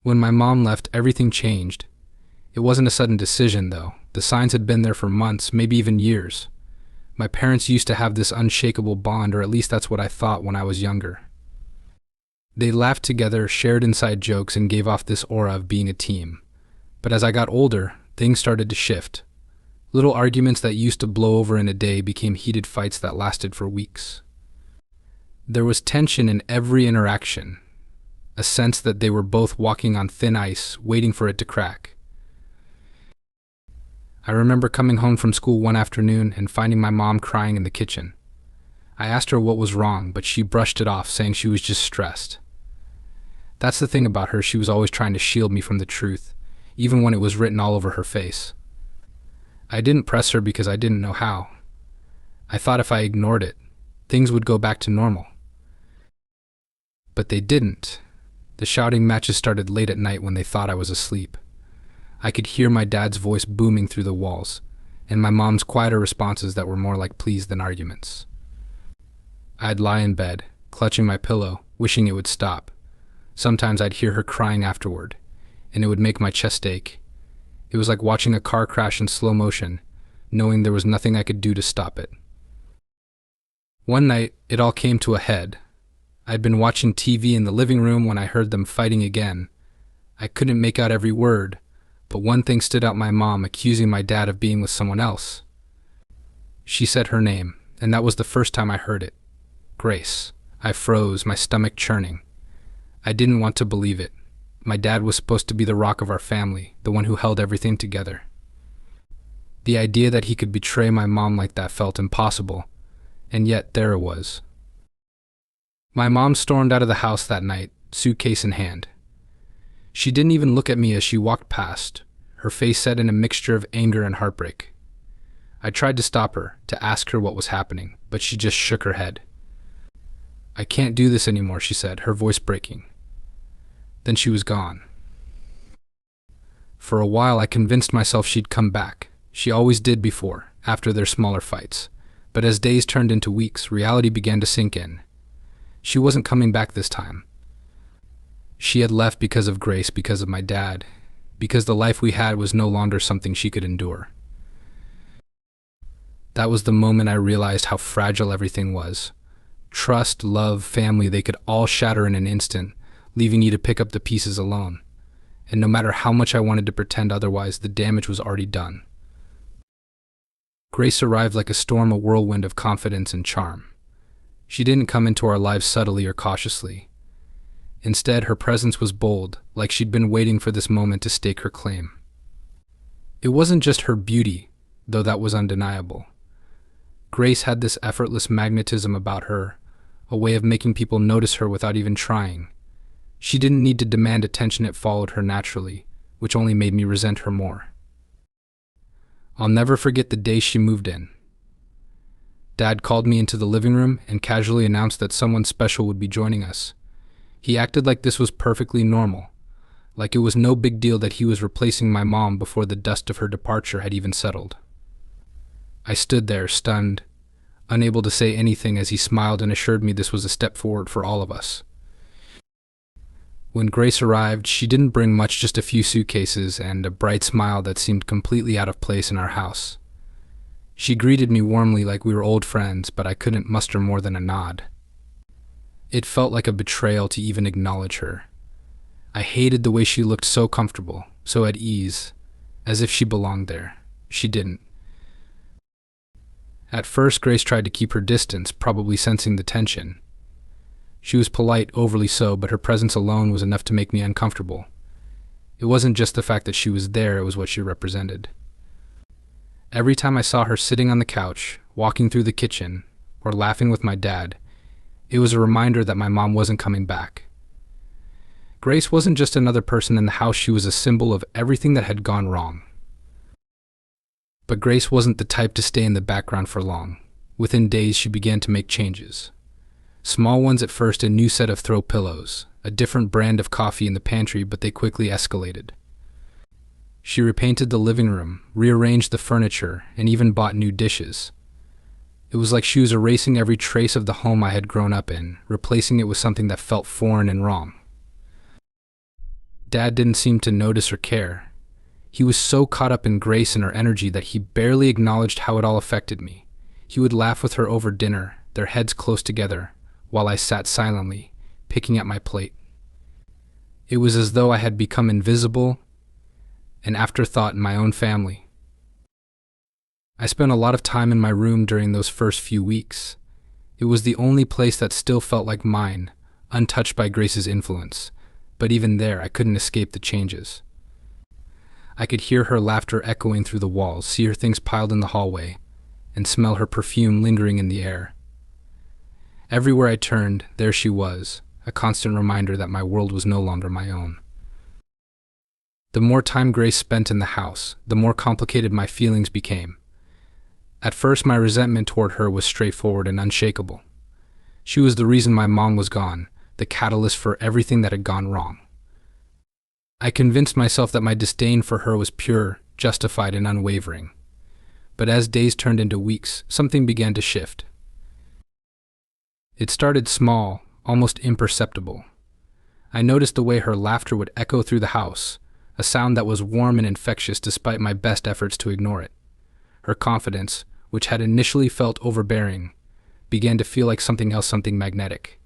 When my mom left, everything changed. It wasn't a sudden decision, though. The signs had been there for months, maybe even years. My parents used to have this unshakable bond, or at least that's what I thought when I was younger. They laughed together, shared inside jokes, and gave off this aura of being a team. But as I got older, things started to shift. Little arguments that used to blow over in a day became heated fights that lasted for weeks. There was tension in every interaction, a sense that they were both walking on thin ice, waiting for it to crack. I remember coming home from school one afternoon and finding my mom crying in the kitchen. I asked her what was wrong, but she brushed it off, saying she was just stressed. That's the thing about her, she was always trying to shield me from the truth, even when it was written all over her face. I didn't press her because I didn't know how. I thought if I ignored it, things would go back to normal. But they didn't. The shouting matches started late at night when they thought I was asleep. I could hear my dad's voice booming through the walls, and my mom's quieter responses that were more like pleas than arguments. I'd lie in bed, clutching my pillow, wishing it would stop. Sometimes I'd hear her crying afterward, and it would make my chest ache. It was like watching a car crash in slow motion, knowing there was nothing I could do to stop it. One night, it all came to a head. I'd been watching TV in the living room when I heard them fighting again. I couldn't make out every word, but one thing stood out: my mom accusing my dad of being with someone else. She said her name, and that was the first time I heard it. Grace. I froze, my stomach churning. I didn't want to believe it. My dad was supposed to be the rock of our family, the one who held everything together. The idea that he could betray my mom like that felt impossible, and yet there it was. My mom stormed out of the house that night, suitcase in hand. She didn't even look at me as she walked past, her face set in a mixture of anger and heartbreak. I tried to stop her, to ask her what was happening, but she just shook her head. "I can't do this anymore," she said, her voice breaking. Then she was gone. For a while I convinced myself she'd come back. She always did before, after their smaller fights. But as days turned into weeks, reality began to sink in. She wasn't coming back this time. She had left because of Grace, because of my dad, because the life we had was no longer something she could endure. That was the moment I realized how fragile everything was. Trust, love, family, they could all shatter in an instant, leaving you to pick up the pieces alone. And no matter how much I wanted to pretend otherwise, the damage was already done. Grace arrived like a storm, a whirlwind of confidence and charm. She didn't come into our lives subtly or cautiously. Instead, her presence was bold, like she'd been waiting for this moment to stake her claim. It wasn't just her beauty, though that was undeniable. Grace had this effortless magnetism about her, a way of making people notice her without even trying. She didn't need to demand attention, it followed her naturally, which only made me resent her more. I'll never forget the day she moved in. Dad called me into the living room and casually announced that someone special would be joining us. He acted like this was perfectly normal, like it was no big deal that he was replacing my mom before the dust of her departure had even settled. I stood there, stunned, unable to say anything as he smiled and assured me this was a step forward for all of us. When Grace arrived, she didn't bring much, just a few suitcases and a bright smile that seemed completely out of place in our house. She greeted me warmly like we were old friends, but I couldn't muster more than a nod. It felt like a betrayal to even acknowledge her. I hated the way she looked, so comfortable, so at ease, as if she belonged there. She didn't. At first, Grace tried to keep her distance, probably sensing the tension. She was polite, overly so, but her presence alone was enough to make me uncomfortable. It wasn't just the fact that she was there, it was what she represented. Every time I saw her sitting on the couch, walking through the kitchen, or laughing with my dad, it was a reminder that my mom wasn't coming back. Grace wasn't just another person in the house, she was a symbol of everything that had gone wrong. But Grace wasn't the type to stay in the background for long. Within days, she began to make changes. Small ones at first: a new set of throw pillows, a different brand of coffee in the pantry, but they quickly escalated. She repainted the living room, rearranged the furniture, and even bought new dishes. It was like she was erasing every trace of the home I had grown up in, replacing it with something that felt foreign and wrong. Dad didn't seem to notice or care. He was so caught up in Grace and her energy that he barely acknowledged how it all affected me. He would laugh with her over dinner, their heads close together, while I sat silently, picking at my plate. It was as though I had become invisible, an afterthought in my own family. I spent a lot of time in my room during those first few weeks. It was the only place that still felt like mine, untouched by Grace's influence, but even there I couldn't escape the changes. I could hear her laughter echoing through the walls, see her things piled in the hallway, and smell her perfume lingering in the air. Everywhere I turned, there she was, a constant reminder that my world was no longer my own. The more time Grace spent in the house, the more complicated my feelings became. At first, my resentment toward her was straightforward and unshakable. She was the reason my mom was gone, the catalyst for everything that had gone wrong. I convinced myself that my disdain for her was pure, justified, and unwavering. But as days turned into weeks, something began to shift. It started small, almost imperceptible. I noticed the way her laughter would echo through the house, a sound that was warm and infectious despite my best efforts to ignore it. Her confidence, which had initially felt overbearing, began to feel like something else, something magnetic.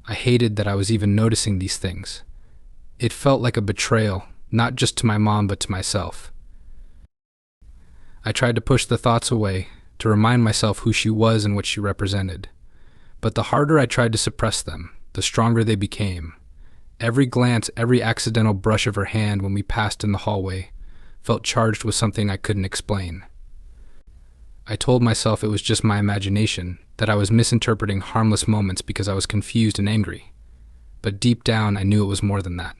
I hated that I was even noticing these things. It felt like a betrayal, not just to my mom but to myself. I tried to push the thoughts away, to remind myself who she was and what she represented. But the harder I tried to suppress them, the stronger they became. Every glance, every accidental brush of her hand when we passed in the hallway, felt charged with something I couldn't explain. I told myself it was just my imagination, that I was misinterpreting harmless moments because I was confused and angry. But deep down, I knew it was more than that.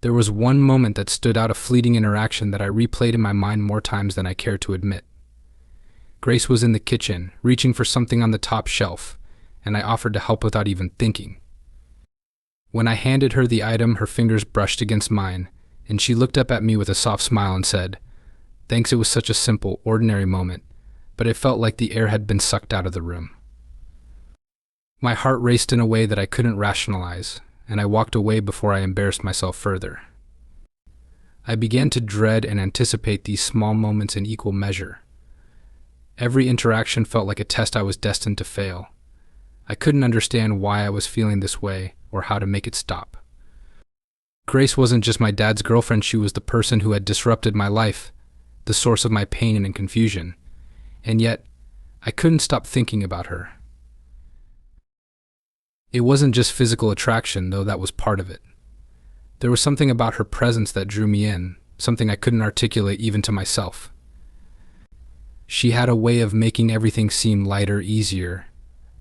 There was one moment that stood out, a fleeting interaction that I replayed in my mind more times than I cared to admit. Grace was in the kitchen, reaching for something on the top shelf, and I offered to help without even thinking. When I handed her the item, her fingers brushed against mine, and she looked up at me with a soft smile and said, "Thanks." It was such a simple, ordinary moment, but it felt like the air had been sucked out of the room. My heart raced in a way that I couldn't rationalize, and I walked away before I embarrassed myself further. I began to dread and anticipate these small moments in equal measure. Every interaction felt like a test I was destined to fail. I couldn't understand why I was feeling this way or how to make it stop. Grace wasn't just my dad's girlfriend, she was the person who had disrupted my life, the source of my pain and confusion. And yet, I couldn't stop thinking about her. It wasn't just physical attraction, though that was part of it. There was something about her presence that drew me in, something I couldn't articulate even to myself. She had a way of making everything seem lighter, easier,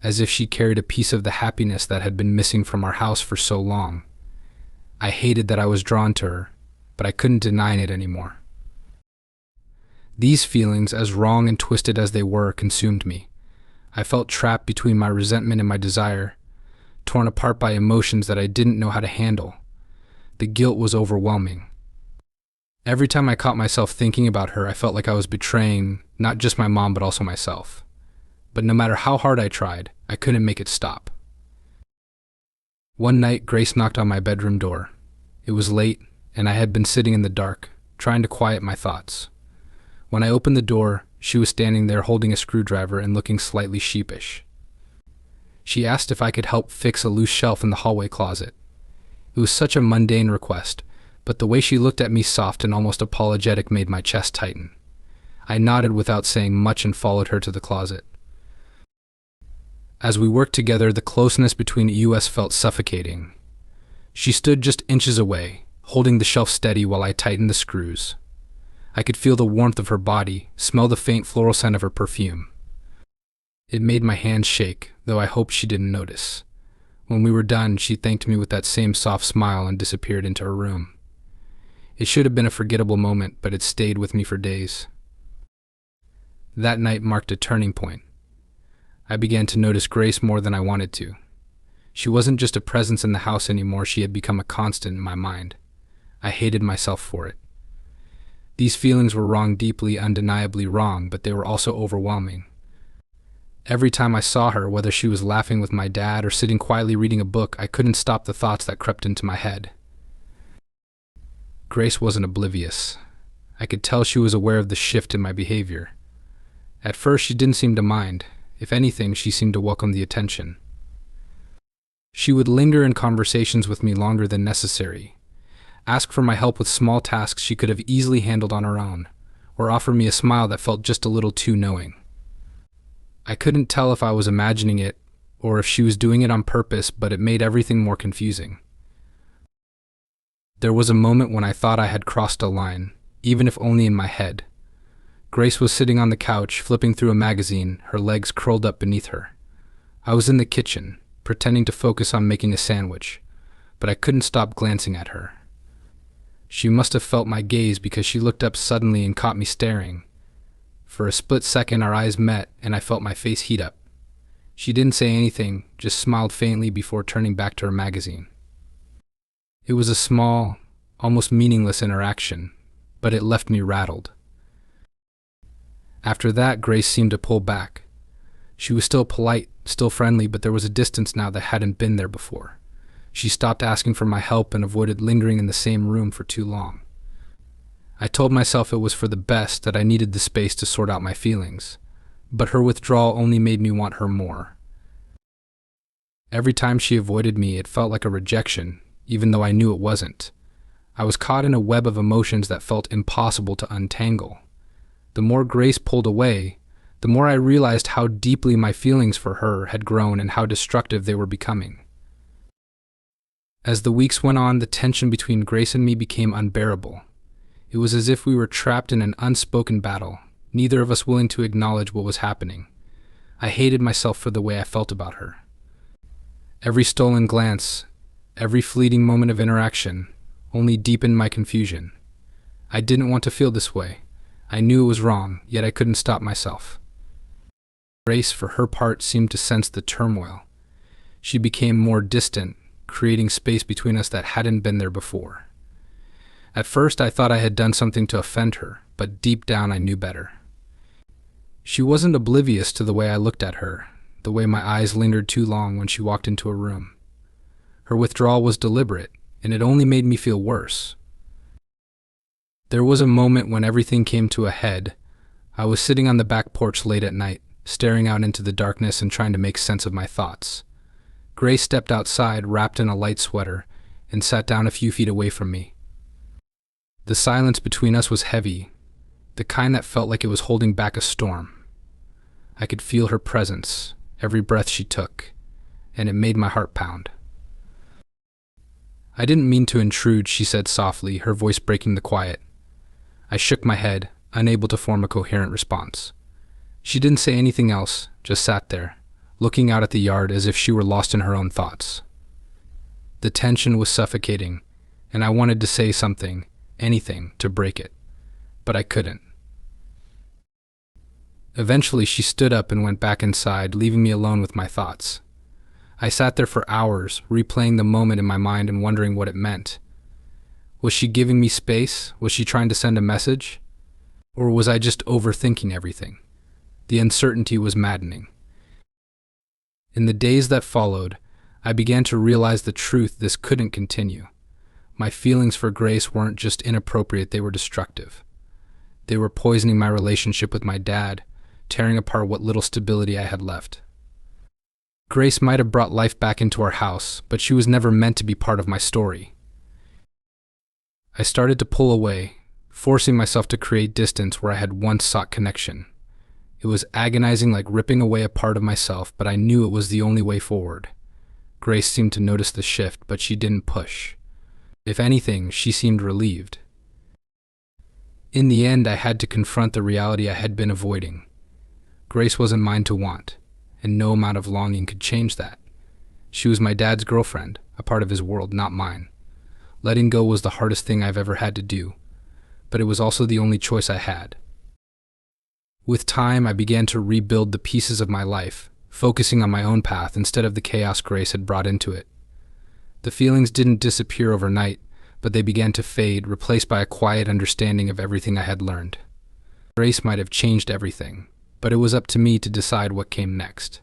as if she carried a piece of the happiness that had been missing from our house for so long. I hated that I was drawn to her, but I couldn't deny it anymore. These feelings, as wrong and twisted as they were, consumed me. I felt trapped between my resentment and my desire, torn apart by emotions that I didn't know how to handle. The guilt was overwhelming. Every time I caught myself thinking about her, I felt like I was betraying not just my mom but also myself. But no matter how hard I tried, I couldn't make it stop. One night, Grace knocked on my bedroom door. It was late, and I had been sitting in the dark, trying to quiet my thoughts. When I opened the door, she was standing there holding a screwdriver and looking slightly sheepish. She asked if I could help fix a loose shelf in the hallway closet. It was such a mundane request, but the way she looked at me, soft and almost apologetic, made my chest tighten. I nodded without saying much and followed her to the closet. As we worked together, the closeness between us felt suffocating. She stood just inches away, holding the shelf steady while I tightened the screws. I could feel the warmth of her body, smell the faint floral scent of her perfume. It made my hands shake, though I hoped she didn't notice. When we were done, she thanked me with that same soft smile and disappeared into her room. It should have been a forgettable moment, but it stayed with me for days. That night marked a turning point. I began to notice Grace more than I wanted to. She wasn't just a presence in the house anymore, she had become a constant in my mind. I hated myself for it. These feelings were wrong, deeply, undeniably wrong, but they were also overwhelming. Every time I saw her, whether she was laughing with my dad or sitting quietly reading a book, I couldn't stop the thoughts that crept into my head. Grace wasn't oblivious. I could tell she was aware of the shift in my behavior. At first, she didn't seem to mind. If anything, she seemed to welcome the attention. She would linger in conversations with me longer than necessary, ask for my help with small tasks she could have easily handled on her own, or offer me a smile that felt just a little too knowing. I couldn't tell if I was imagining it or if she was doing it on purpose, but it made everything more confusing. There was a moment when I thought I had crossed a line, even if only in my head. Grace was sitting on the couch, flipping through a magazine, her legs curled up beneath her. I was in the kitchen, pretending to focus on making a sandwich, but I couldn't stop glancing at her. She must have felt my gaze because she looked up suddenly and caught me staring. For a split second, our eyes met, and I felt my face heat up. She didn't say anything, just smiled faintly before turning back to her magazine. It was a small, almost meaningless interaction, but it left me rattled. After that, Grace seemed to pull back. She was still polite, still friendly, but there was a distance now that hadn't been there before. She stopped asking for my help and avoided lingering in the same room for too long. I told myself it was for the best, that I needed the space to sort out my feelings, but her withdrawal only made me want her more. Every time she avoided me, it felt like a rejection, even though I knew it wasn't. I was caught in a web of emotions that felt impossible to untangle. The more Grace pulled away, the more I realized how deeply my feelings for her had grown and how destructive they were becoming. As the weeks went on, the tension between Grace and me became unbearable. It was as if we were trapped in an unspoken battle, neither of us willing to acknowledge what was happening. I hated myself for the way I felt about her. Every stolen glance, every fleeting moment of interaction, only deepened my confusion. I didn't want to feel this way. I knew it was wrong, yet I couldn't stop myself. Grace, for her part, seemed to sense the turmoil. She became more distant, creating space between us that hadn't been there before. At first, I thought I had done something to offend her, but deep down I knew better. She wasn't oblivious to the way I looked at her, the way my eyes lingered too long when she walked into a room. Her withdrawal was deliberate, and it only made me feel worse. There was a moment when everything came to a head. I was sitting on the back porch late at night, staring out into the darkness and trying to make sense of my thoughts. Grace stepped outside, wrapped in a light sweater, and sat down a few feet away from me. The silence between us was heavy, the kind that felt like it was holding back a storm. I could feel her presence, every breath she took, and it made my heart pound. "I didn't mean to intrude," she said softly, her voice breaking the quiet. I shook my head, unable to form a coherent response. She didn't say anything else, just sat there, looking out at the yard as if she were lost in her own thoughts. The tension was suffocating, and I wanted to say something, anything, to break it, but I couldn't. Eventually, she stood up and went back inside, leaving me alone with my thoughts. I sat there for hours, replaying the moment in my mind and wondering what it meant. Was she giving me space? Was she trying to send a message? Or was I just overthinking everything? The uncertainty was maddening. In the days that followed, I began to realize the truth: this couldn't continue. My feelings for Grace weren't just inappropriate, they were destructive. They were poisoning my relationship with my dad, tearing apart what little stability I had left. Grace might have brought life back into our house, but she was never meant to be part of my story. I started to pull away, forcing myself to create distance where I had once sought connection. It was agonizing, like ripping away a part of myself, but I knew it was the only way forward. Grace seemed to notice the shift, but she didn't push. If anything, she seemed relieved. In the end, I had to confront the reality I had been avoiding. Grace wasn't mine to want, and no amount of longing could change that. She was my dad's girlfriend, a part of his world, not mine. Letting go was the hardest thing I've ever had to do, but it was also the only choice I had. With time, I began to rebuild the pieces of my life, focusing on my own path instead of the chaos Grace had brought into it. The feelings didn't disappear overnight, but they began to fade, replaced by a quiet understanding of everything I had learned. Grace might have changed everything, but it was up to me to decide what came next.